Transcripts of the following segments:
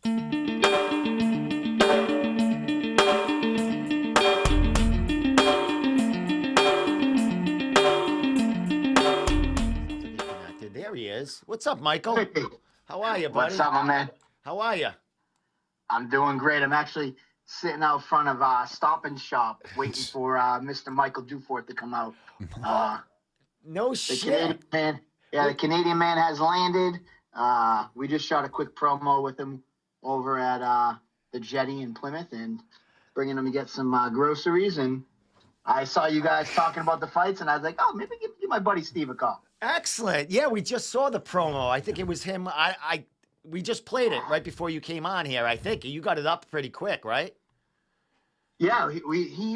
There he is. What's up, Michael? Hey, How are you, buddy? what's up, my man? How are you? I'm doing great. I'm actually sitting out front of Stop and Shop waiting for Mr. Michael Dufort to come out. Uh, No the shit. Canadian man, yeah, the Canadian man has landed. We just shot a quick promo with him over at the Jetty in Plymouth and bringing him to get some groceries. And I saw you guys talking about the fights, and I was like, oh, maybe give my buddy Steve a call. Excellent. Yeah, we just saw the promo. I think it was him. We just played it right before you came on here. I think you got it up pretty quick, right? Yeah,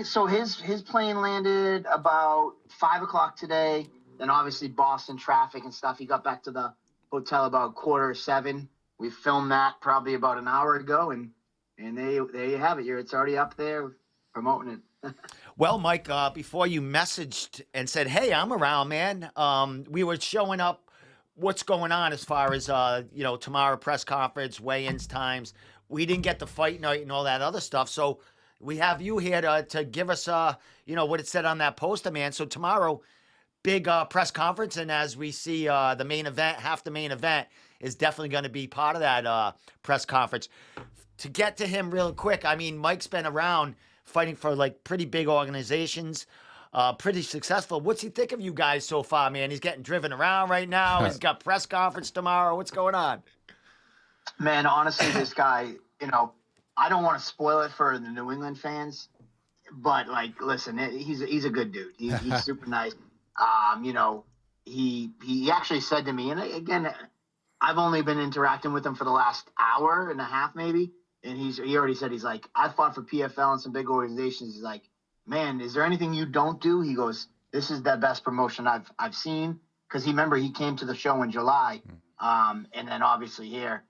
so his plane landed about 5 o'clock today. Then obviously Boston traffic and stuff. He got back to the hotel about 6:45. We filmed that probably about an hour ago, and there you have it. It's already up there promoting it. Well, Mike, before you messaged and said, "Hey, I'm around, man," we were showing up. What's going on as far as tomorrow press conference, weigh-ins times? We didn't get the fight night and all that other stuff, so we have you here to give us what it said on that poster, man. So tomorrow, big press conference, and as we see, the main event, half the main event, is definitely going to be part of that press conference. To get to him real quick, I mean, Mike's been around fighting for like pretty big organizations, pretty successful. What's he think of you guys so far, man? He's getting driven around right now. He's got press conference tomorrow. What's going on? Man, honestly, this guy, I don't want to spoil it for the New England fans, but like, listen, he's a good dude. He's super nice. He actually said to me, and again, I've only been interacting with him for the last hour and a half, maybe. And he already said, he's like, I fought for PFL and some big organizations. He's like, man, is there anything you don't do? He goes, this is the best promotion I've seen. Because he came to the show in July. And then obviously here,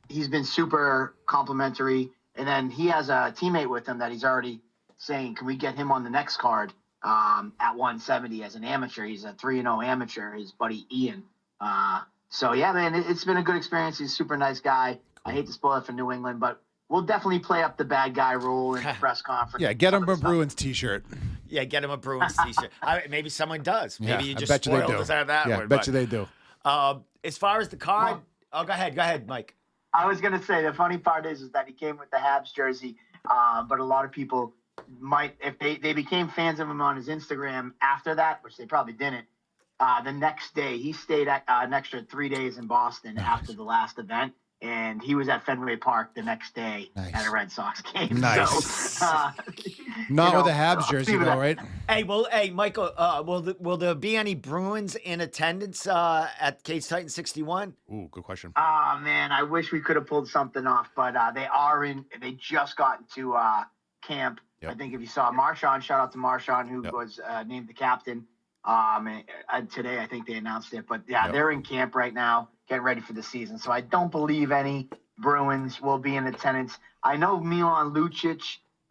he's been super complimentary. And then he has a teammate with him that he's already saying, can we get him on the next card at 170 as an amateur? He's a 3-0 amateur, his buddy Ian. So, yeah, man, it's been a good experience. He's a super nice guy. I hate to spoil it for New England, but we'll definitely play up the bad guy role in the press conference. Yeah, get him a Bruins t-shirt. Yeah, get him a Bruins t-shirt. Maybe someone does. Maybe you just I bet you they spoiled do. us out of that yeah, one. I bet you they do. As far as the card, go ahead, Mike. I was going to say, the funny part is that he came with the Habs jersey, but a lot of people might, if they became fans of him on his Instagram after that, which they probably didn't, the next day, he stayed an extra 3 days in Boston after the last event. And he was at Fenway Park the next day at a Red Sox game. Nice. So, Not with a Habs jersey, though, right? Hey, Michael, will there be any Bruins in attendance at Cage Titan 61? Ooh, good question. Oh, man, I wish we could have pulled something off, but they just got into camp. Yep. I think if you saw Marshawn, shout out to Marshawn, who was named the captain. Today, I think they announced it. But, they're in camp right now, getting ready for the season. So I don't believe any Bruins will be in attendance. I know Milan Lucic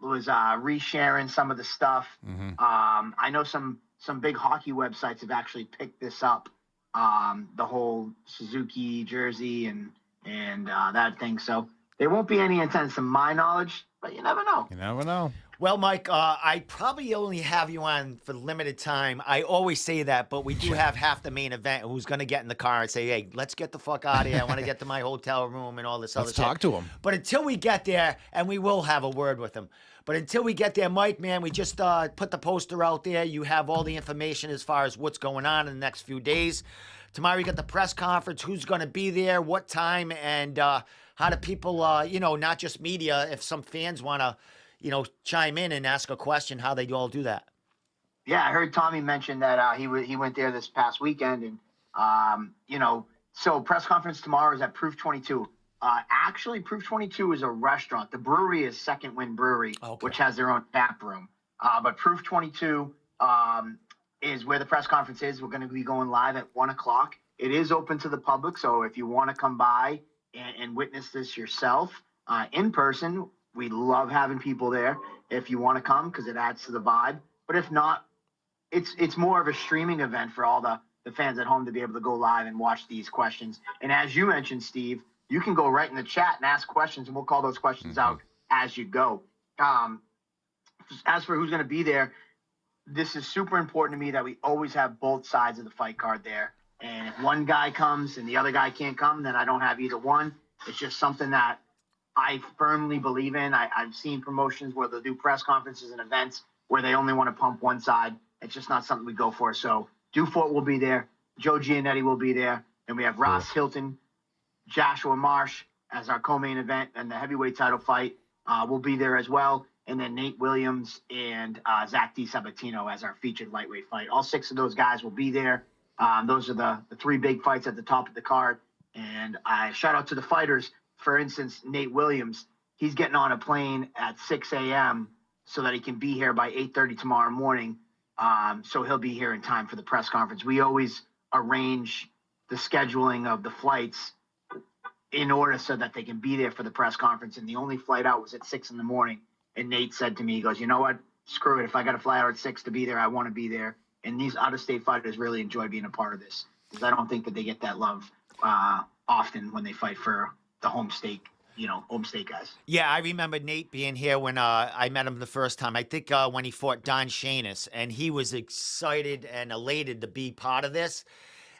was resharing some of the stuff. Mm-hmm. I know some big hockey websites have actually picked this up, the whole Suzuki jersey and that thing. So there won't be any attendance to my knowledge, but you never know. You never know. Well, Mike, I probably only have you on for limited time. I always say that, but we do have half the main event who's going to get in the car and say, hey, let's get the fuck out of here. I want to get to my hotel room and all this other shit. Let's talk to him. But until we get there, and we will have a word with him, but until we get there, Mike, man, we just put the poster out there. You have all the information as far as what's going on in the next few days. Tomorrow you got the press conference, who's going to be there, what time, and how do people, not just media, if some fans want to, chime in and ask a question, how they all do that. Yeah, I heard Tommy mention that he went there this past weekend, and so press conference tomorrow is at Proof 22. Actually, Proof 22 is a restaurant. The brewery is Second Wind Brewery, which has their own tap room. But Proof 22 is where the press conference is. We're going to be going live at 1:00. It is open to the public, so if you want to come by and witness this yourself in person, we love having people there if you want to come because it adds to the vibe. But if not, it's more of a streaming event for all the fans at home to be able to go live and watch these questions. And as you mentioned, Steve, you can go right in the chat and ask questions, and we'll call those questions out as you go. As for who's going to be there, this is super important to me that we always have both sides of the fight card there. And if one guy comes and the other guy can't come, then I don't have either one. It's just something that I firmly believe in. I've seen promotions where they'll do press conferences and events where they only want to pump one side. It's just not something we go for. So Dufort will be there. Joe Giannetti will be there. And we have Ross Hilton, Joshua Marsh as our co-main event, and the heavyweight title fight will be there as well. And then Nate Williams and Zach DiSabatino as our featured lightweight fight. All 6 of those guys will be there. Those are the 3 big fights at the top of the card. And I shout out to the fighters. For instance, Nate Williams, he's getting on a plane at 6 a.m. so that he can be here by 8:30 tomorrow morning. So he'll be here in time for the press conference. We always arrange the scheduling of the flights in order so that they can be there for the press conference. And the only flight out was at 6 in the morning. And Nate said to me, he goes, you know what? Screw it. If I got to fly out at 6 to be there, I want to be there. And these out-of-state fighters really enjoy being a part of this, because I don't think that they get that love often when they fight for the home state guys. Yeah, I remember Nate being here when I met him the first time. I think when he fought Don Shanis, and he was excited and elated to be part of this.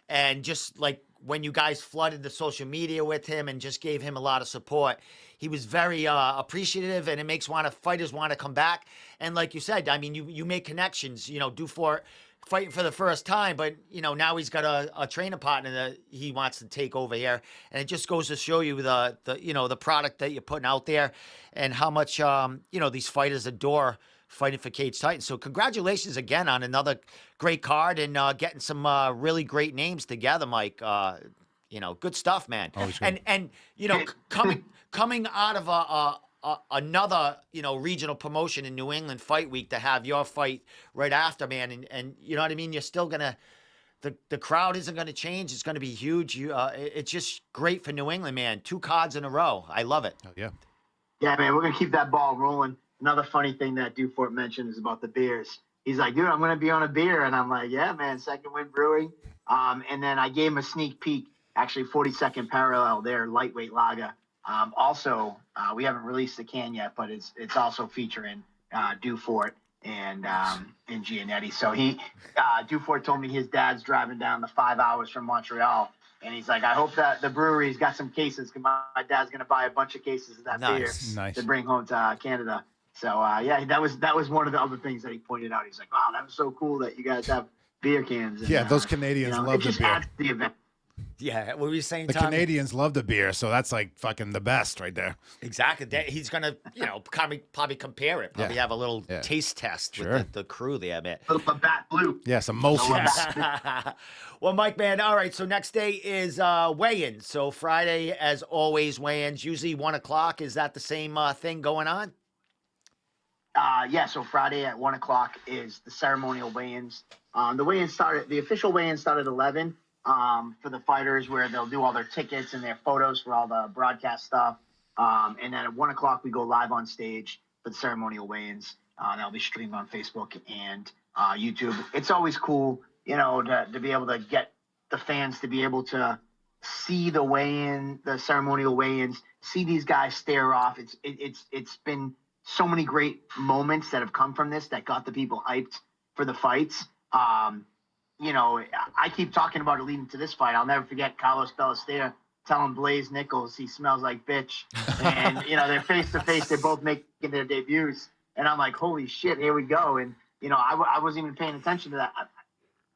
And just like when you guys flooded the social media with him and just gave him a lot of support, he was very appreciative, and it makes fighters want to come back. And like you said, I mean, you make connections. Dufort fighting for the first time, but now he's got a trainer partner that he wants to take over here, and it just goes to show you the product that you're putting out there, and how much these fighters adore fighting for Cage Titans. So congratulations again on another great card, and getting some really great names together, Mike. Good stuff, man. Always good. And coming out of another regional promotion in New England Fight Week, to have your fight right after, man, and you know what I mean, you're still gonna, the crowd isn't gonna change. It's gonna be huge. It's just great for New England, man. 2 cards in a row. I love it. Oh, yeah. Yeah, man, we're gonna keep that ball rolling. Another funny thing that Dufort mentioned is about the beers. He's like, dude, I'm gonna be on a beer, and I'm like, yeah, man, Second Wind Brewing. And then I gave him a sneak peek. Actually, 42nd Parallel, their lightweight lager. Also, we haven't released the can yet, but it's also featuring Dufort and Giannetti. So Dufort told me his dad's driving down the 5 hours from Montreal, and he's like, I hope that the brewery's got some cases, because my dad's gonna buy a bunch of cases of that beer to bring home to Canada. So yeah, that was one of the other things that he pointed out. He's like, wow, that was so cool that you guys have beer cans. And, Yeah, those Canadians love the beer. Adds to the event. Yeah, what were you saying, The Tom? Canadians love the beer, so that's like fucking the best right there. Exactly. He's gonna, probably compare it. Probably have a little taste test with the crew there, man. A little Labatt Blue. Yeah, some motions. Well, Mike, man, all right, so next day is weigh-ins. So Friday, as always, weigh-ins, usually 1 o'clock. Is that the same thing going on? Yeah, so Friday at 1 o'clock is the ceremonial weigh-ins. The official weigh-in started at 11 for the fighters, where they'll do all their tickets and their photos for all the broadcast stuff. And then at 1 o'clock, we go live on stage for the ceremonial weigh-ins. That'll be streamed on Facebook and YouTube. It's always cool, to be able to get the fans to be able to see the weigh-in, the ceremonial weigh-ins, see these guys stare off. It's been so many great moments that have come from this that got the people hyped for the fights. I keep talking about it leading to this fight. I'll never forget Carlos Ballester telling Blaze Nichols he smells like bitch. And, they're face to face. They're both making their debuts. And I'm like, holy shit, here we go. And, I wasn't even paying attention to that.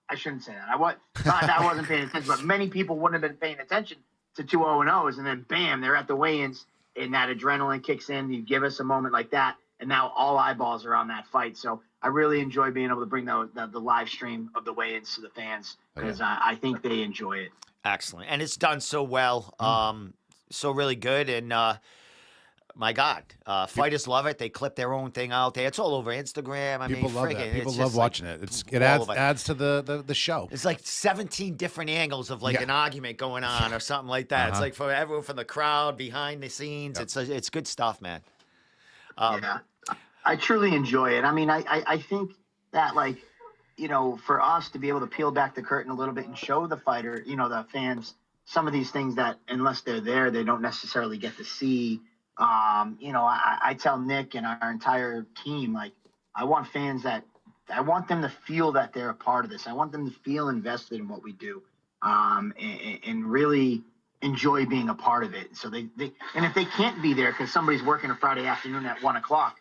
I shouldn't say that. I wasn't paying attention, but many people wouldn't have been paying attention to 2 0-0s. And then, bam, they're at the weigh-ins, and that adrenaline kicks in. You give us a moment like that, and now all eyeballs are on that fight. So I really enjoy being able to bring the live stream of the weigh-ins to the fans, because I think they enjoy it. Excellent. And it's done so well, so really good. And my God, fighters love it. They clip their own thing out there. It's all over Instagram. People love that. People love watching it. It adds to the show. It's like 17 different angles of an argument going on or something like that. It's like for everyone from the crowd, behind the scenes. It's good stuff, man. Yeah, I truly enjoy it. I mean, I think that, for us to be able to peel back the curtain a little bit and show the fighter, the fans, some of these things that unless they're there, they don't necessarily get to see. I tell Nick and our entire team, like, I want them to feel that they're a part of this. I want them to feel invested in what we do, and really enjoy being a part of it. So and if they can't be there because somebody's working a Friday afternoon at 1:00,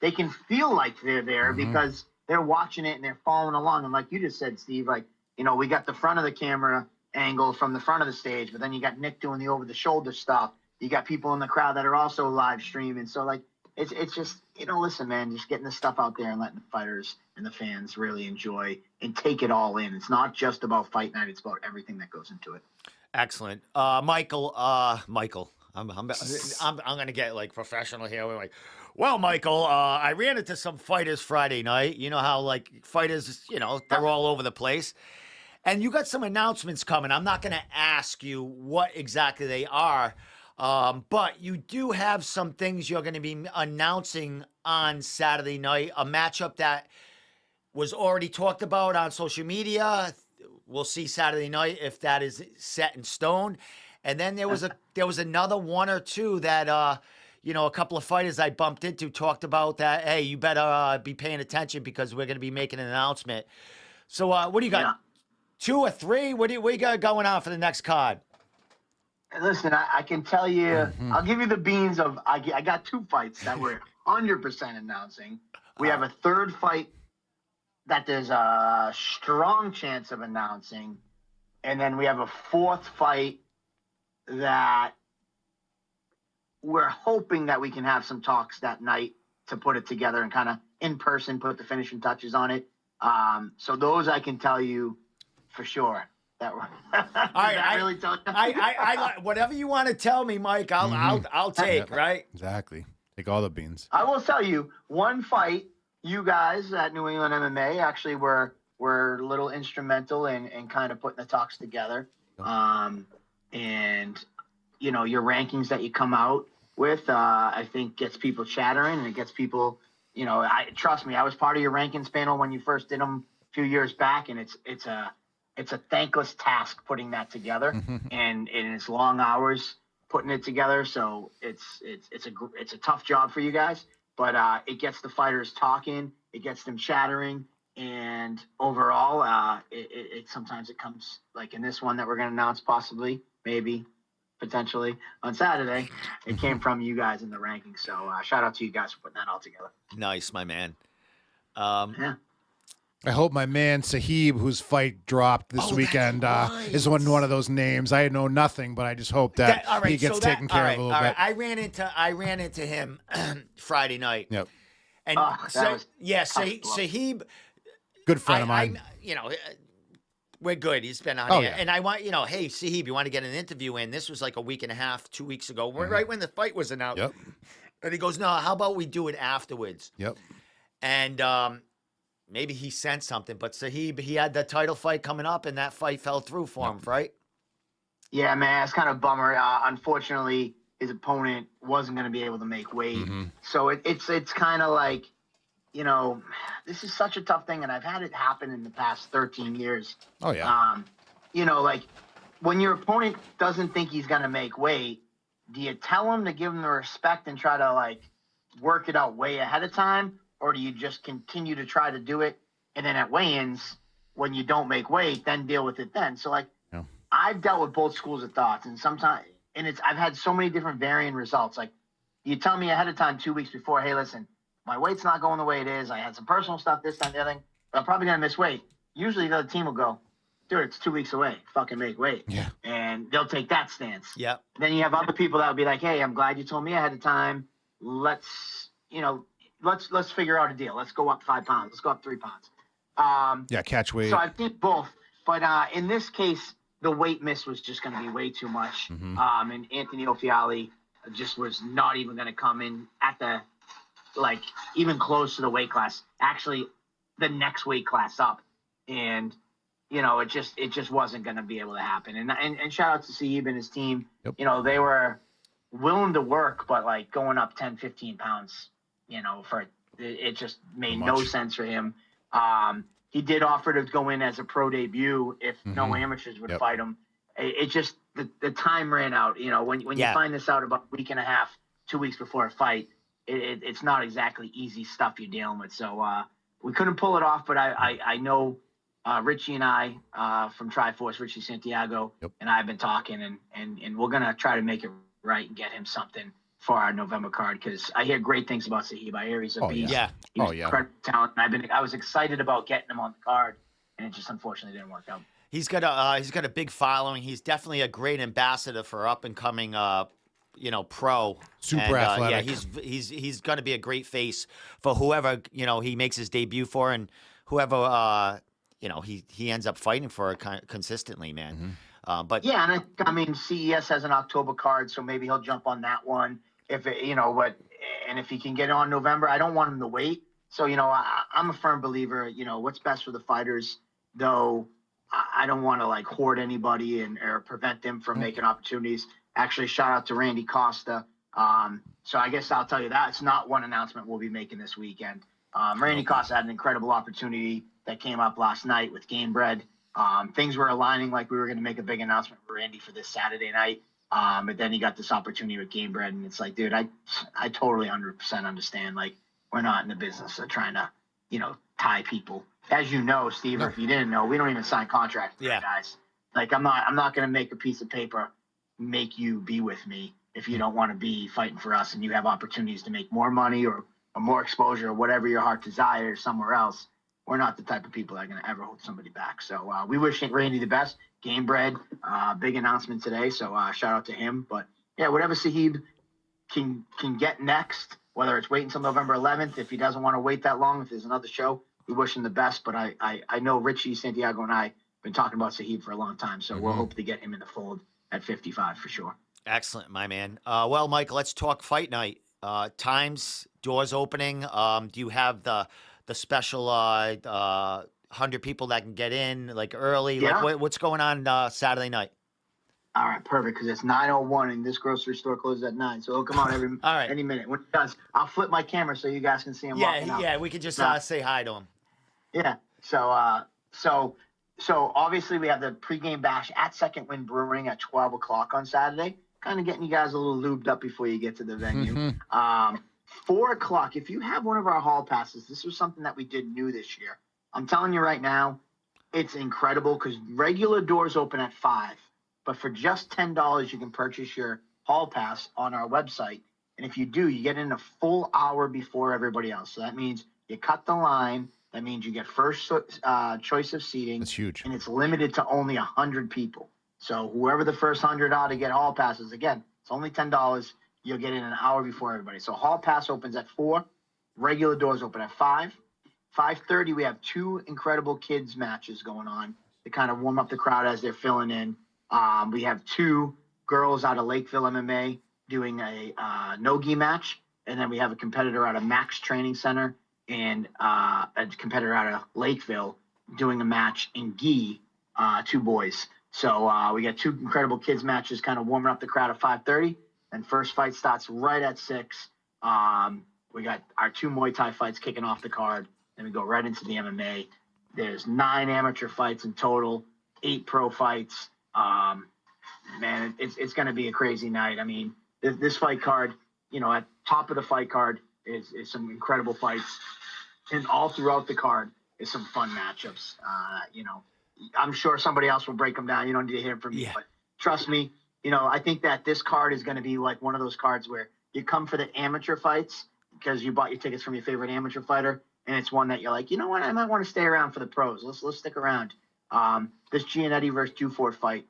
they can feel like they're there because they're watching it and they're following along. And like you just said, Steve, like, we got the front of the camera angle from the front of the stage, but then you got Nick doing the over the shoulder stuff. You got people in the crowd that are also live streaming. So like, it's just, listen, man, just getting this stuff out there and letting the fighters and the fans really enjoy and take it all in. It's not just about fight night. It's about everything that goes into it. Excellent. Michael, I'm going to get like professional here. We're like, well, Michael, I ran into some fighters Friday night. You know how like fighters, they're all over the place. And you got some announcements coming. I'm not going to ask you what exactly they are, but you do have some things you're going to be announcing on Saturday night, a matchup that was already talked about on social media. We'll see Saturday night if that is set in stone. And then there was another one or two that a couple of fighters I bumped into talked about that. Hey, you better be paying attention because we're going to be making an announcement. So what do you got? Yeah. 2 or 3? What do you got going on for the next card? Listen, I can tell you, I'll give you the beans of, I got 2 fights that we're 100% announcing. We have a third fight that there's a strong chance of announcing. And then we have a 4th fight that we're hoping that we can have some talks that night to put it together and kind of in person put the finishing touches on it. So those I can tell you for sure. That were. All right, I really tell you. I like whatever you want to tell me, Mike. I'll take, right? Exactly. Take all the beans. I will tell you one fight. You guys at New England MMA actually were a little instrumental in kind of putting the talks together. And your rankings that you come out with, I think gets people chattering and it gets people. Trust me, I was part of your rankings panel when you first did them a few years back, and it's a thankless task putting that together, and it's long hours putting it together. So it's a tough job for you guys, but it gets the fighters talking, it gets them chattering, and overall, it sometimes it comes like in this one that we're going to announce possibly, maybe, potentially on Saturday. It came from you guys in the rankings. So shout out to you guys for putting that all together. Nice, my man. Yeah. I hope my man Sahib, whose fight dropped this weekend, is one of those names. I know nothing, but I just hope that he gets taken care of a little bit. I ran into him Friday night. Yep. And Sahib, good friend of mine. We're good. He's been on here. Yeah. And I want, hey, Sahib, you want to get an interview in? This was like a week and a half, 2 weeks ago, right when the fight was announced. Yep. And he goes, no, how about we do it afterwards? Yep. And maybe he sensed something, but Sahib, he had the title fight coming up, and that fight fell through for him, right? Yeah, man, it's kind of a bummer. Unfortunately, his opponent wasn't going to be able to make weight. So it's kind of like, this is such a tough thing, and I've had it happen in the past 13 years. Oh, yeah. Like when your opponent doesn't think he's going to make weight, do you tell him to give him the respect and try to, like, work it out way ahead of time? Or do you just continue to try to do it, and then at weigh-ins, when you don't make weight, then deal with it then? So, like, I've dealt with both schools of thoughts, and sometimes, I've had so many different varying results. Like, you tell me ahead of time 2 weeks before, hey, listen, my weight's not going the way it is. I had some personal stuff, this, that, the other thing, but I'm probably going to miss weight. Usually the other team will go, dude, it's 2 weeks away. Fucking make weight. Yeah. And they'll take that stance. Yeah. Then you have other people that will be like, hey, I'm glad you told me ahead of time. Let's figure out a deal. Let's go up 5 pounds. Let's go up 3 pounds. Catch weight. So I think both. But in this case, the weight miss was just going to be way too much. And Anthony Ofiali just was not even going to come in at the, like, even close to the weight class. Actually, the next weight class up. And, it just wasn't going to be able to happen. And shout out to Saeed and his team. Yep. They were willing to work, but, like, going up 10, 15 pounds, it just made no sense for him. He did offer to go in as a pro debut if no amateurs would fight him. It just, the time ran out. You know, when you find this out about a week and a half, 2 weeks before a fight, it's not exactly easy stuff you're dealing with. So we couldn't pull it off, but I know Richie and I from Triforce, Richie Santiago, and I have been talking, and we're gonna try to make it right and get him something for our November card, because I hear great things about Sahib. I hear he's a beast. Yeah. He's incredible talent. And I was excited about getting him on the card, and it just unfortunately didn't work out. He's got a big following. He's definitely a great ambassador for up and coming pro. Super athletic. Yeah, he's going to be a great face for whoever, he makes his debut for, and whoever he ends up fighting for consistently, man. But yeah, and I mean CES has an October card, so maybe he'll jump on that one if and if he can get on November. I don't want him to wait. So I'm a firm believer. What's best for the fighters, though. I don't want to hoard anybody or prevent them from making opportunities. Actually, shout out to Randy Costa. So I guess I'll tell you that it's not one announcement we'll be making this weekend. Randy Costa had an incredible opportunity that came up last night with Game Bread. Things were aligning like we were going to make a big announcement for Randy for this Saturday night. But then he got this opportunity with Game Bread, and it's like, dude, I totally 100% understand. We're not in the business of trying to, tie people. As you know, Steve, or if you didn't know, we don't even sign contracts with guys. I'm not going to make a piece of paper make you be with me if you don't want to be fighting for us and you have opportunities to make more money or more exposure or whatever your heart desires somewhere else. We're not the type of people that are going to ever hold somebody back. So we wish Randy the best. Game Bread, big announcement today. So shout out to him. But yeah, whatever Sahib can get next, whether it's wait until November 11th, if he doesn't want to wait that long, if there's another show, we wish him the best. But I know Richie Santiago and I have been talking about Sahib for a long time. So we'll hope to get him in the fold at 55 for sure. Excellent, my man. Well, Mike, let's talk fight night. Times, doors opening. Do you have the special 100 people that can get in early? Yeah. What's going on Saturday night? All right, perfect, because it's 9:01 and this grocery store closes at 9. So he'll come on any minute. When it does, I'll flip my camera so you guys can see him walking out. Yeah, we could just say hi to him. Yeah. So obviously we have the pregame bash at Second Wind Brewing at 12 o'clock on Saturday, kind of getting you guys a little lubed up before you get to the venue. 4 o'clock, if you have one of our hall passes, this was something that we did new this year. I'm telling you right now, it's incredible because regular doors open at 5, but for just $10, you can purchase your hall pass on our website. And if you do, you get in a full hour before everybody else. So that means you cut the line. That means you get first choice of seating. That's huge. And it's limited to only 100 people. So whoever the first 100 are to get hall passes, again, it's only $10. You'll get in an hour before everybody. So hall pass opens at 4. Regular doors open at 5. 5:30, we have 2 incredible kids matches going on to kind of warm up the crowd as they're filling in. We have 2 girls out of Lakeville MMA doing a no-gi match. And then we have a competitor out of Max Training Center and a competitor out of Lakeville doing a match in gi, 2 boys. So we got 2 incredible kids matches kind of warming up the crowd at 5:30. And first fight starts right at 6. We got our 2 Muay Thai fights kicking off the card. Then we go right into the MMA. There's 9 amateur fights in total, 8 pro fights. Man, it's going to be a crazy night. I mean, this fight card, at top of the fight card is some incredible fights. And all throughout the card is some fun matchups. I'm sure somebody else will break them down. You don't need to hear from me, but trust me, I think that this card is going to be like one of those cards where you come for the amateur fights because you bought your tickets from your favorite amateur fighter, and it's one that you're like, you know what, I might want to stay around for the pros. Let's stick around. This Gianetti versus Dufort fight,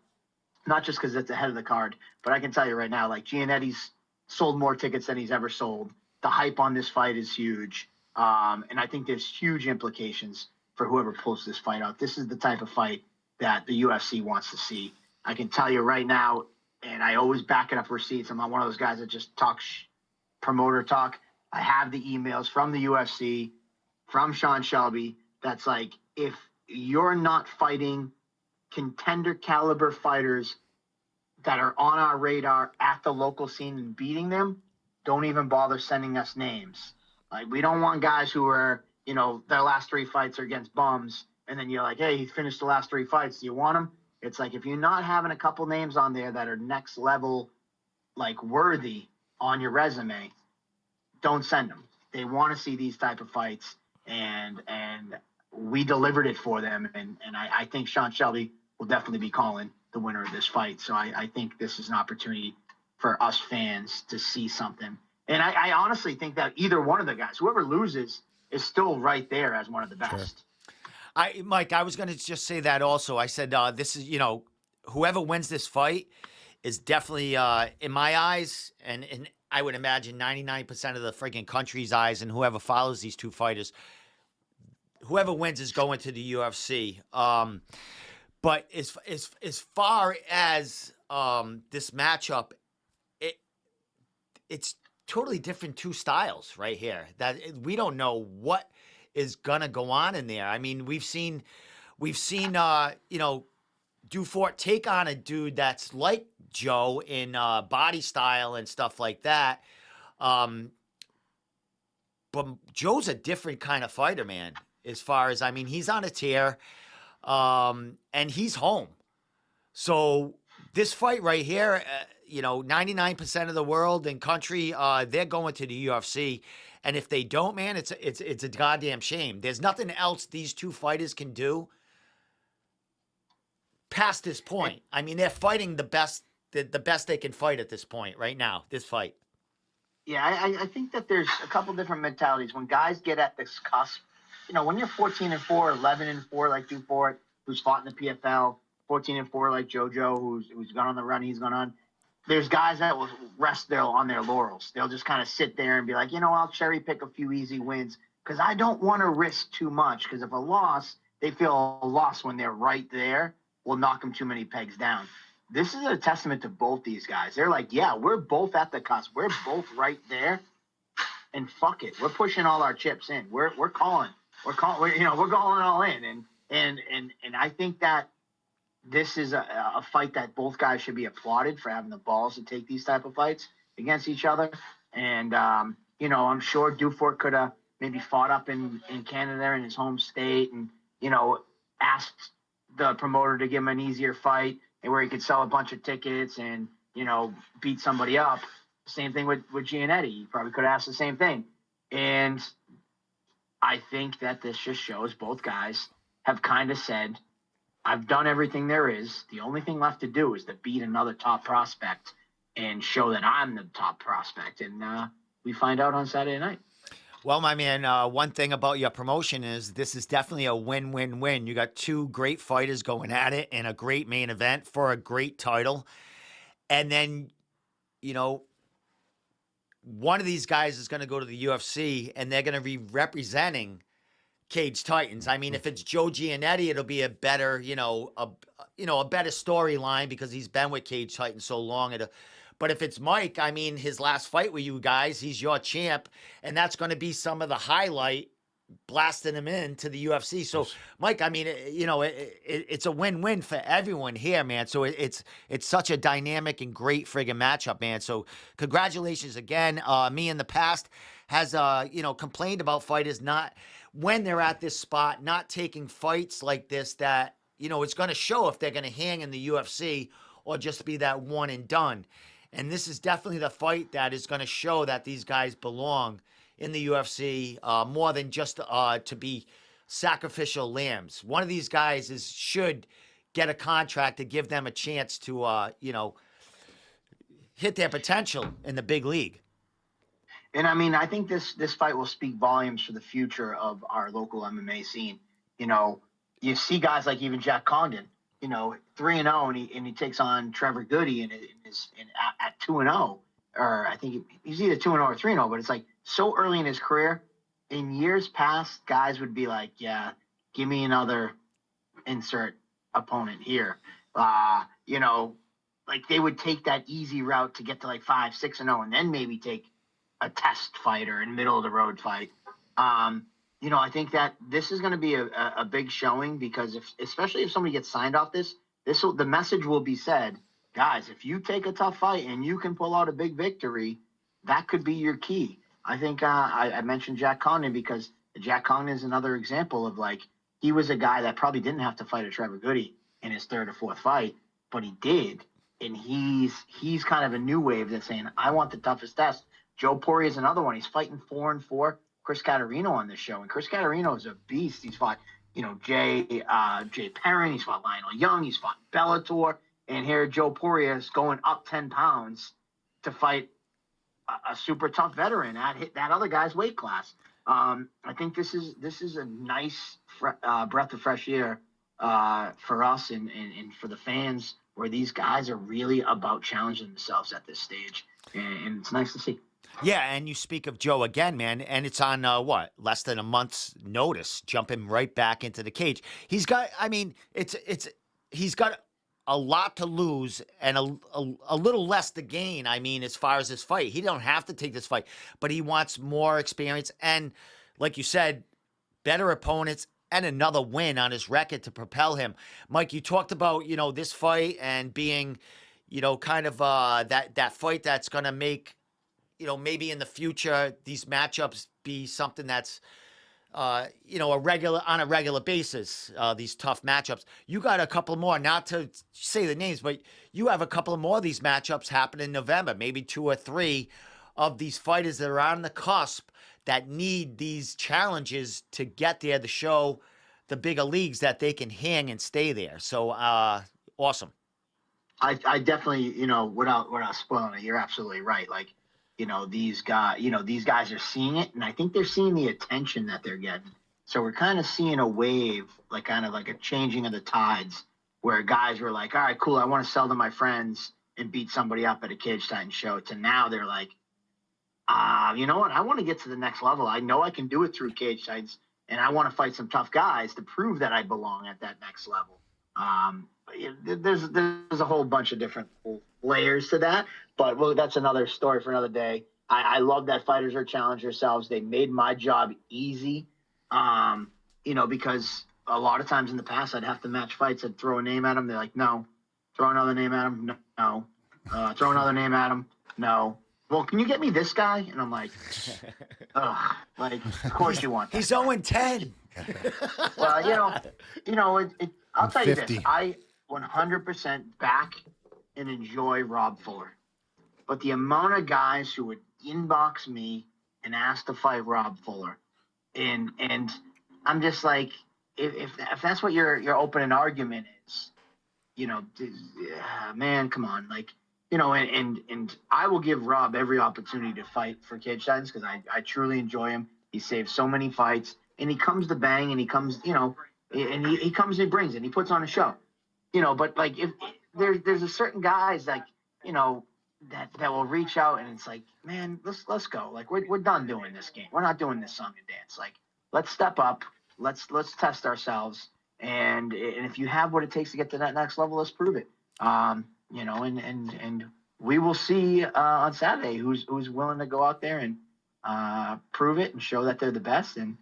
not just because it's ahead of the card, but I can tell you right now, Gianetti's sold more tickets than he's ever sold. The hype on this fight is huge, and I think there's huge implications for whoever pulls this fight out. This is the type of fight that the UFC wants to see. I can tell you right now, and I always back it up receipts. I'm not one of those guys that just talk promoter talk. I have the emails from the UFC, from Sean Shelby, that's like, if you're not fighting contender caliber fighters that are on our radar at the local scene and beating them, don't even bother sending us names. We don't want guys who are, their last 3 fights are against bums, and then you're like, hey, he finished the last 3 fights. Do you want him? It's like if you're not having a couple names on there that are next level, like worthy on your resume, don't send them. They want to see these type of fights, and we delivered it for them. And I think Sean Shelby will definitely be calling the winner of this fight. So I think this is an opportunity for us fans to see something. And I honestly think that either one of the guys, whoever loses, is still right there as one of the best. Mike, I was going to just say that also. I said, this is, whoever wins this fight is definitely, in my eyes, and I would imagine 99% of the friggin' country's eyes, and whoever follows these two fighters, whoever wins is going to the UFC. But as far as this matchup, it's totally different two styles right here. That we don't know what is gonna go on in there. I mean, we've seen Dufort take on a dude that's like Joe in body style and stuff like that. But Joe's a different kind of fighter, man. As far as, I mean, he's on a tear, and he's home. So this fight right here, 99% of the world and country, they're going to the UFC. And if they don't, man, it's a goddamn shame. There's nothing else these two fighters can do past this point. I mean, they're fighting the best they can fight at this point right now, this fight. Yeah, I think that there's a couple different mentalities. When guys get at this cusp, when you're 14-4, 11-4 like Dufort, who's fought in the PFL, 14-4 like JoJo, who's gone on the run he's gone on. There's guys that will rest on their laurels. They'll just kind of sit there and be like, I'll cherry pick a few easy wins because I don't want to risk too much. Because if a loss, they feel a loss when they're right there will knock them too many pegs down. This is a testament to both these guys. They're like, yeah, we're both at the cusp. We're both right there, and fuck it, we're pushing all our chips in. We're calling. We're going all in, and I think that this is a fight that both guys should be applauded for having the balls to take these type of fights against each other. And I'm sure Dufort could have maybe fought up in Canada in his home state, and asked the promoter to give him an easier fight and where he could sell a bunch of tickets and beat somebody up. Same thing with Giannetti. He probably could have asked the same thing. And I think that this just shows both guys have kind of said, I've done everything there is. The only thing left to do is to beat another top prospect and show that I'm the top prospect. And we find out on Saturday night. Well, my man, one thing about your promotion is this is definitely a win-win-win. You got two great fighters going at it in a great main event for a great title. And then, one of these guys is going to go to the UFC, and they're going to be representing Cage Titans. I mean, if it's Joe Giannetti, it'll be a better, a better storyline because he's been with Cage Titans so long. But if it's Mike, I mean, his last fight with you guys, he's your champ, and that's going to be some of the highlight blasting him into the UFC. So, Mike, I mean, it's a win-win for everyone here, man. So it's such a dynamic and great friggin' matchup, man. So congratulations again. Me in the past has, complained about fighters not, when they're at this spot, not taking fights like this that, it's going to show if they're going to hang in the UFC or just be that one and done. And this is definitely the fight that is going to show that these guys belong in the UFC more than just to be sacrificial lambs. One of these guys should get a contract to give them a chance to, hit their potential in the big league. And I mean, I think this fight will speak volumes for the future of our local MMA scene. You see guys like even Jack Condon, 3-0, and he takes on Trevor Goody at 2-0, or I think he's either 2-0 or 3-0. But it's like so early in his career. In years past, guys would be like, "Yeah, give me another insert opponent here." Like they would take that easy route to get to like 5, 6-0, and then maybe take a test fight or a middle of the road fight. I think that this is going to be a big showing because especially if somebody gets signed off the message will be said, guys, if you take a tough fight and you can pull out a big victory, that could be your key. I think I mentioned Jack Condon because Jack Condon is another example of like, he was a guy that probably didn't have to fight a Trevor Goody in his third or fourth fight, but he did. And he's kind of a new wave that's saying, I want the toughest test. Joe Poirier is another one. He's fighting 4-4 Chris Caterino on this show. And Chris Caterino is a beast. He's fought, Jay Perrin. He's fought Lionel Young. He's fought Bellator. And here Joe Poirier is going up 10 pounds to fight a super tough veteran at that other guy's weight class. I think this is a nice breath of fresh air for us and for the fans, where these guys are really about challenging themselves at this stage, and it's nice to see. Yeah, and you speak of Joe again, man, and it's on less than a month's notice, jumping right back into the cage. He's got, I mean, he's got a lot to lose and a little less to gain. I mean, as far as this fight, he don't have to take this fight, but he wants more experience and, like you said, better opponents and another win on his record to propel him. Mike, you talked about, this fight and being, kind of that fight that's going to make, maybe in the future these matchups be something that's, on a regular basis, these tough matchups. You got a couple more, not to say the names, but you have a couple more of these matchups happen in November, maybe 2 or 3 of these fighters that are on the cusp that need these challenges to get there to show the bigger leagues that they can hang and stay there. So, awesome. I definitely, without spoiling it, you're absolutely right. Like, these guys are seeing it, and I think they're seeing the attention that they're getting. So we're kind of seeing a wave, like kind of like a changing of the tides, where guys were like, all right, cool, I want to sell to my friends and beat somebody up at a Cage Titan show, to now they're like, you know what, I want to get to the next level. I know I can do it through Cage Titans, and I want to fight some tough guys to prove that I belong at that next level. There's a whole bunch of different layers to that, but that's another story for another day. I love that fighters are challenging themselves. They made my job easy, because a lot of times in the past I'd have to match fights. I'd throw a name at them. They're like, no. Throw another name at them. No. Throw another name at them. No. Well, can you get me this guy? And I'm like, ugh, like, of course you want that. He's 0-10. Well, I'll tell you 50. this. I 100% back and enjoy Rob Fuller. But the amount of guys who would inbox me and ask to fight Rob Fuller, and I'm just like, if that's what your opening argument is, man, come on, like, and I will give Rob every opportunity to fight for Cage Titans, because I truly enjoy him. He saves so many fights, and he comes to bang, and he comes, and he comes and he brings it, and he puts on a show, but like, if there's a certain guys, like, that will reach out, and it's like, man, let's go. Like, we're done doing this game. We're not doing this song and dance. Like, let's step up. Let's test ourselves. And if you have what it takes to get to that next level, let's prove it. And we will see on Saturday who's willing to go out there and prove it and show that they're the best, and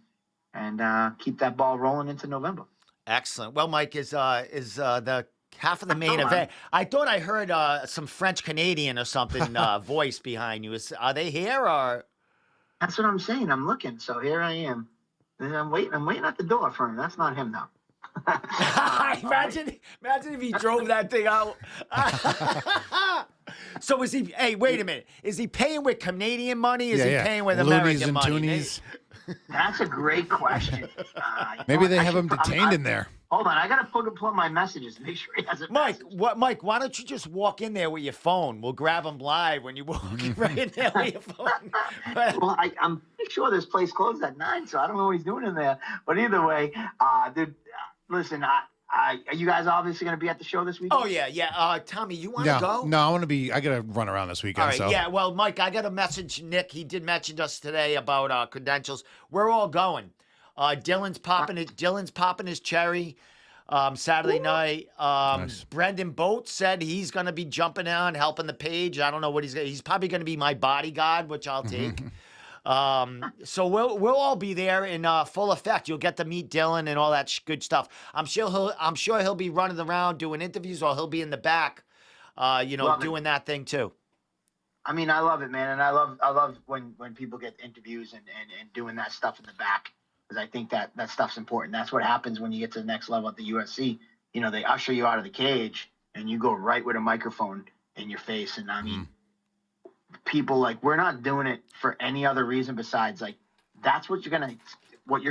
keep that ball rolling into November. Excellent. Well, Mike, is the half of the main event. I thought I heard some French Canadian or something voice behind you. Are they here or? That's what I'm saying. I'm looking. So here I am. And I'm waiting at the door for him. That's not him though. Imagine if he drove that thing out. So is he? Hey, wait a minute. Is he paying with Canadian money? Is he paying with Loonies American and money? Toonies. That's a great question. Maybe they have him detained in there. Hold on, I gotta pull my messages to make sure he has it. Mike, Mike, why don't you just walk in there with your phone? We'll grab him live when you walk right in there with your phone. Well, I'm pretty sure this place closed at 9, so I don't know what he's doing in there. But either way, dude, listen, are you guys obviously going to be at the show this weekend? Oh, yeah. Tommy, you want to go? No, I got to run around this weekend. All right, so. yeah. Well, Mike, I got to message Nick. He did mention us today about credentials. We're all going. Dylan's popping his cherry Saturday night. Nice. Brendan Boat said he's going to be jumping on, helping the page. I don't know what he's probably going to be my bodyguard, which I'll take. So we'll all be there in full effect. You'll get to meet Dylan and all that good stuff. I'm sure he'll be running around doing interviews, or he'll be in the back, doing that thing too. I mean, I love it, man, and I love when people get interviews and doing that stuff in the back, because I think that stuff's important. That's what happens when you get to the next level at the UFC. they usher you out of the cage and you go right with a microphone in your face. And I mean, people we're not doing it for any other reason besides that's what you're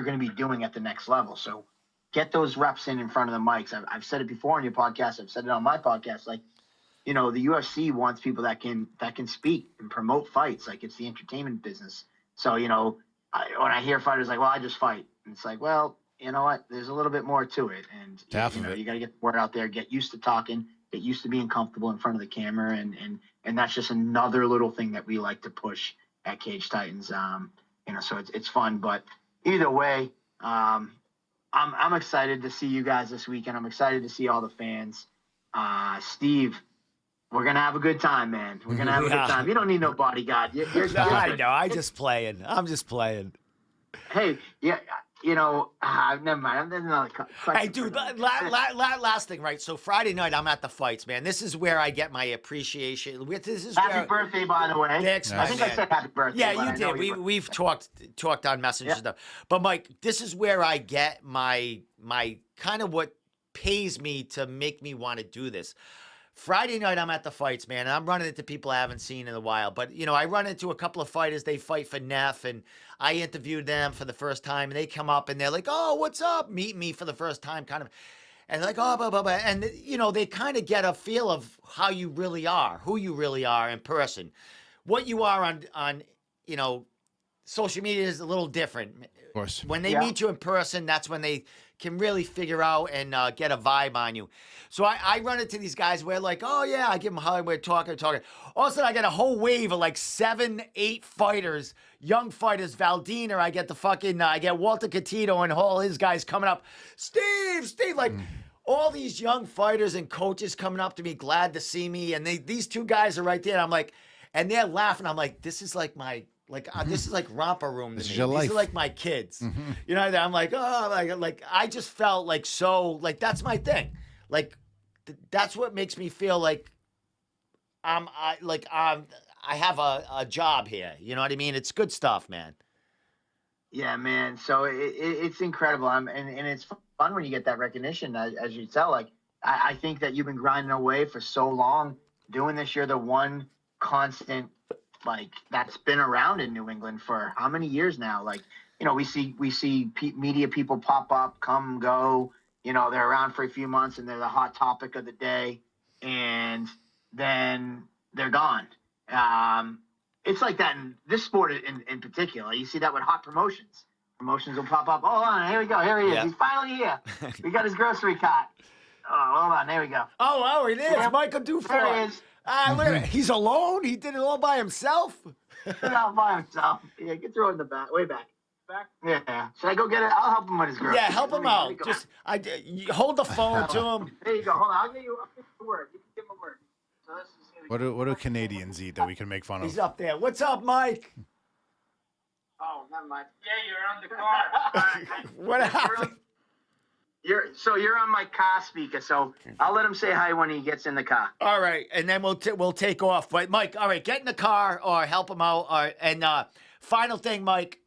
gonna be doing at the next level. So get those reps in front of the mics. I've said it before on your podcast. I've said it on my podcast. The UFC wants people that can speak and promote fights. It's the entertainment business. So when I hear fighters well, I just fight, and it's well, you know what? There's a little bit more to it, and you got to get the word out there, get used to talking, get used to being comfortable in front of the camera, and that's just another little thing that we like to push at Cage Titans. So it's fun, but either way, I'm excited to see you guys this weekend. I'm excited to see all the fans. Steve, we're gonna have a good time, man. We're gonna have a good time. You don't need no bodyguard. I know. I'm just playing. Hey, yeah. Never mind. There's another question. Hey, dude, last thing, right? So Friday night, I'm at the fights, man. This is where I get my appreciation. Happy birthday, by the way. Thanks, I think I said happy birthday. Yeah, you did. We've talked on messages and stuff. But Mike, this is where I get my kind of what pays me to make me want to do this. Friday night, I'm at the fights, man, and I'm running into people I haven't seen in a while. But, I run into a couple of fighters. They fight for Neff, and I interviewed them for the first time, and they come up, and they're like, oh, what's up? Meet me for the first time, kind of. And they're like, oh, blah, blah, blah. And, they kind of get a feel of how you really are, who you really are in person. What you are on social media is a little different. Of course. When they meet you in person, that's when they can really figure out and get a vibe on you. So I run into these guys where oh yeah, I give them a hug, we're talking. All of a sudden I get a whole wave of 7, 8 fighters, young fighters, Valdina, I get I get Walter Catito and all his guys coming up. Steve, all these young fighters and coaches coming up to me, glad to see me. And these two guys are right there. And I'm and they're laughing. I'm this is my this is romper room to me. Is your life. These are my kids. I'm I just felt so that's my thing. That's what makes me feel I have a job here. You know what I mean? It's good stuff, man. Yeah, man. So it's incredible. And it's fun when you get that recognition, as you tell. I think that you've been grinding away for so long doing this. You're the one constant that's been around in New England for how many years now? We see media people pop up, come, go. They're around for a few months and they're the hot topic of the day, and then they're gone. It's like that in this sport in particular. You see that with hot promotions. Promotions will pop up. Hold on, here we go. Here he is. Yeah. He's finally here. We got his grocery cart. Oh, hold on. There we go. Oh, it is. Yeah. Michael Dufour. There he is. Look at it. He's alone? He did it all by himself? All by himself. Yeah, get throw it in the back. Way back. Back? Yeah. Should I go get it? I'll help him with his groceries. Yeah, help him out. Just you hold the phone to him. There you go. Hold on. I'll give you a word. You can give him a word. So this is what do Canadians eat that we can make fun of? He's up there. What's up, Mike? Oh, never mind. Yeah, you're on the car. What happened? You're on my car speaker, so I'll let him say hi when he gets in the car. All right, and then we'll take off. But Mike, all right, get in the car or help him out. And final thing, Mike.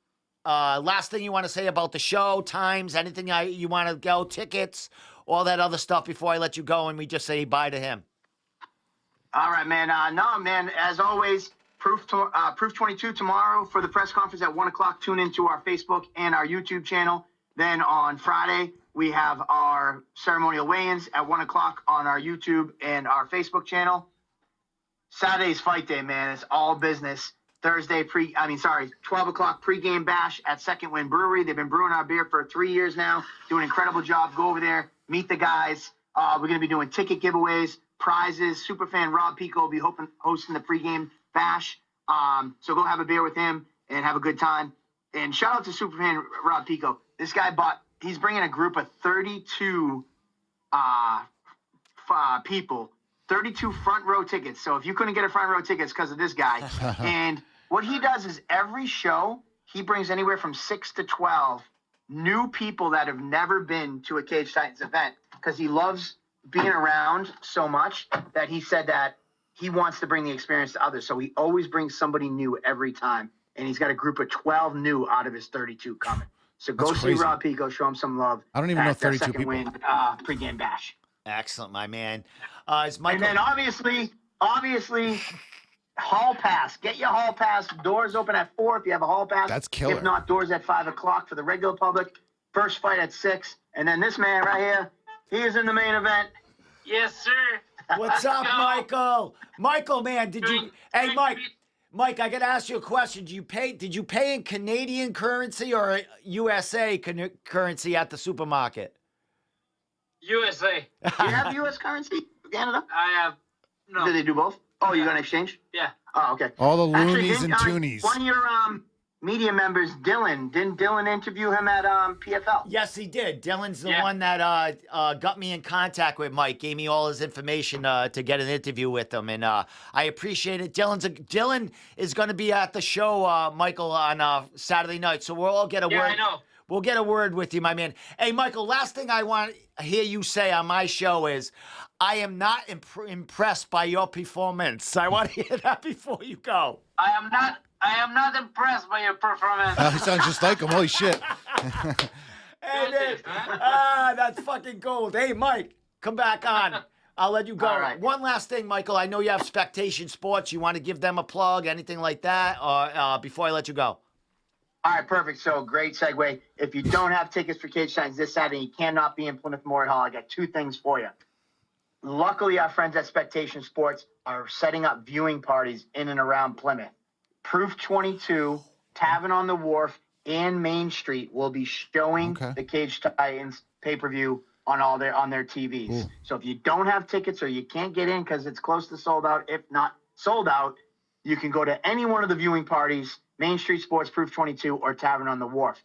Last thing you want to say about the show, times, anything you want to go, tickets, all that other stuff before I let you go, and we just say bye to him. All right, man. No, man. As always, Proof 22 tomorrow for the press conference at 1:00. Tune into our Facebook and our YouTube channel. Then on Friday, we have our ceremonial weigh-ins at 1:00 on our YouTube and our Facebook channel. Saturday's fight day, man. It's all business. Thursday, 12 o'clock pregame bash at Second Wind Brewery. They've been brewing our beer for 3 years now. Do an incredible job. Go over there, meet the guys. We're going to be doing ticket giveaways, prizes. Superfan Rob Pico will be hosting the pregame bash. So go have a beer with him and have a good time. And shout out to Superfan Rob Pico. This guy he's bringing a group of 32 people, 32 front row tickets. So if you couldn't get a front row ticket, it's because of this guy. And what he does is every show, he brings anywhere from 6 to 12 new people that have never been to a Cage Titans event, because he loves being around so much that he said that he wants to bring the experience to others. So he always brings somebody new every time. And he's got a group of 12 new out of his 32 coming. So go see Rob Pico, show him some love. I don't even know 32 people. Win, pregame bash. Excellent, my man. Is Michael? And then obviously, hall pass. Get your hall pass. Doors open at 4 if you have a hall pass. That's killer. If not, doors at 5 o'clock for the regular public. First fight at 6. And then this man right here, he is in the main event. Yes, sir. What's up, Michael? Michael, man, did you? Hey, Mike, I gotta ask you a question. Did you pay in Canadian currency or USA currency at the supermarket? USA. Do you have U.S. currency for Canada? I have no. Do they do both? Oh, you're gonna exchange? Yeah. Oh, okay. All the Actually, loonies and toonies. One of your media members, Dylan, didn't Dylan interview him at PFL? Yes, he did. Dylan's the one that got me in contact with Mike, gave me all his information to get an interview with him, and I appreciate it. Dylan is going to be at the show, Michael, on Saturday night, so we'll all get a word. Yeah, I know. We'll get a word with you, my man. Hey, Michael, last thing I want to hear you say on my show is, I am not impressed by your performance. I want to hear that before you go. I am not impressed by your performance. He sounds just like him. Holy shit. Hey, man. That's fucking gold. Hey, Mike, come back on. I'll let you go. All right. One last thing, Michael. I know you have Spectation Sports. You want to give them a plug, anything like that, or before I let you go? All right, perfect. So great segue. If you don't have tickets for Cage Titans this Saturday, you cannot be in Plymouth Memorial Hall. I got 2 things for you. Luckily, our friends at Spectation Sports are setting up viewing parties in and around Plymouth. Proof 22, Tavern on the Wharf, and Main Street will be showing the Cage Titans pay-per-view on their TVs. Ooh. So if you don't have tickets or you can't get in because it's close to sold out, if not sold out, you can go to any one of the viewing parties, Main Street Sports, Proof 22, or Tavern on the Wharf.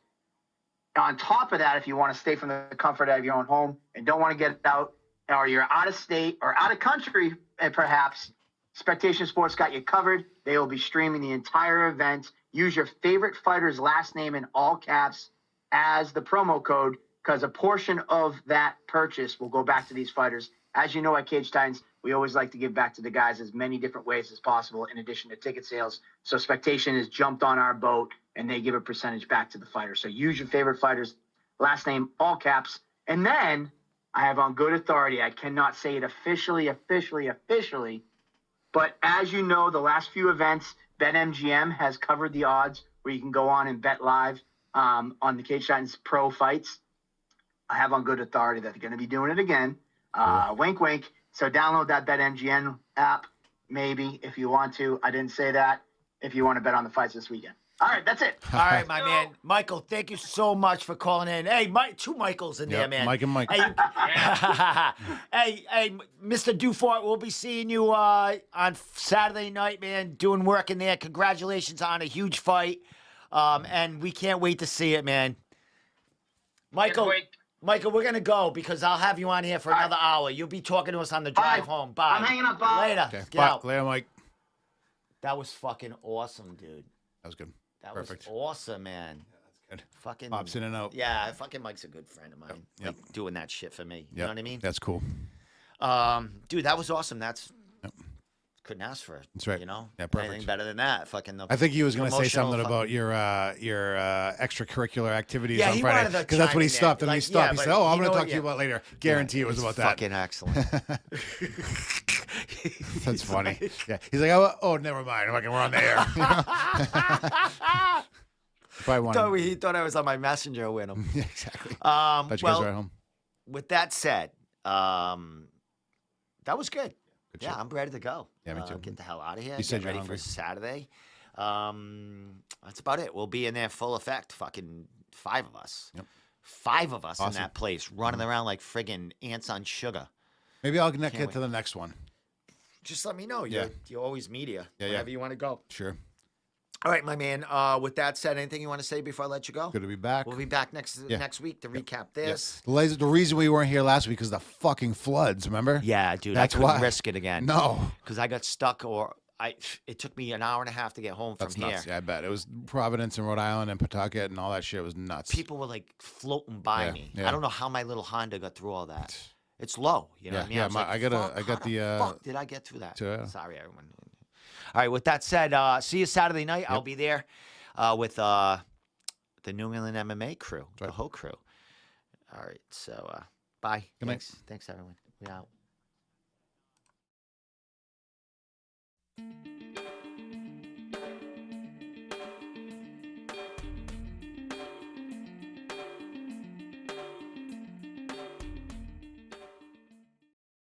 On top of that, if you want to stay from the comfort of your own home and don't want to get out, or you're out of state or out of country, perhaps, Spectation Sports got you covered. They will be streaming the entire event. Use your favorite fighter's last name in all caps as the promo code, because a portion of that purchase will go back to these fighters. As you know, at Cage Titans, we always like to give back to the guys as many different ways as possible in addition to ticket sales. So Spectation has jumped on our boat, and they give a percentage back to the fighter. So use your favorite fighter's last name, all caps. And then I have on good authority, I cannot say it officially, but as you know, the last few events, BetMGM has covered the odds where you can go on and bet live on the Cage Titans Pro fights. I have on good authority that they're going to be doing it again. Wink, wink. So download that BetMGM app, maybe, if you want to. I didn't say that. If you want to bet on the fights this weekend. All right, that's it. All right, my man. Michael, thank you so much for calling in. Hey, Mike, 2 Michaels in there, man. Mike and Mike. Hey, hey, Mr. Dufort, we'll be seeing you on Saturday night, man, doing work in there. Congratulations on a huge fight. And we can't wait to see it, man. Michael, we're going to go because I'll have you on here for another hour. You'll be talking to us on the drive home. Bye. I'm hanging up. Bye. Later. Okay. Get out. Later, Mike. That was fucking awesome, dude. That was good. That Perfect. was awesome, man. Good. Fucking Pops in and out. Yeah, fucking Mike's a good friend of mine. Yep. Like doing that shit for me. You Yep. know what I mean? That's cool. Dude, that was awesome. Yep. Couldn't ask for it. That's right. You know? Yeah, perfect. Anything better than that. Fucking I think he was going to say promotional something fucking- about your extracurricular activities Yeah, on he Friday, wanted to because that's chime what he in there. stopped and Like, he stopped. yeah, He but said, "Oh, I'm you going to know talk what? to you about later." Guarantee it was about that. Fucking excellent. That's funny. Yeah, he's like, "Oh, never mind. We're on the air." You know? Probably wanted. He thought I was on my messenger with him. Yeah, exactly. But you guys are at home. With that said, that was good. Good Yeah, shit. I'm ready to go. Yeah, me too. Get the hell out of here. You said Get you're ready hungry. for Saturday. That's about it. We'll be in there full effect. Fucking 5 of us. Yep. 5 of us in Awesome. that place, running around like friggin' ants on sugar. Maybe I'll Can't get wait. to the next one. Just let me know. Yeah. You're always media. Yeah, yeah. Whenever you want to go. Sure. All right, my man. With that said, anything you want to say before I let you go? Good to be back. We'll be back next week to recap this. The reason we weren't here last week is the fucking floods. Remember? Yeah, dude. That's I couldn't why. risk it again. No. Because I got stuck, it took me an hour and a half to get home That's from here. nuts. Yeah, I bet it was Providence and Rhode Island and Pawtucket and all that shit was nuts. People were like floating by Yeah, me. yeah. I don't know how my little Honda got through all that. It's low. You know what I mean? yeah, I was like, I got "Fuck, the how fuck did I get through that? Sorry, everyone. All right. With that said, see you Saturday night. I'll be there with the New England MMA crew, the whole crew. All right. So bye. Good night. Thanks, everyone. Yeah.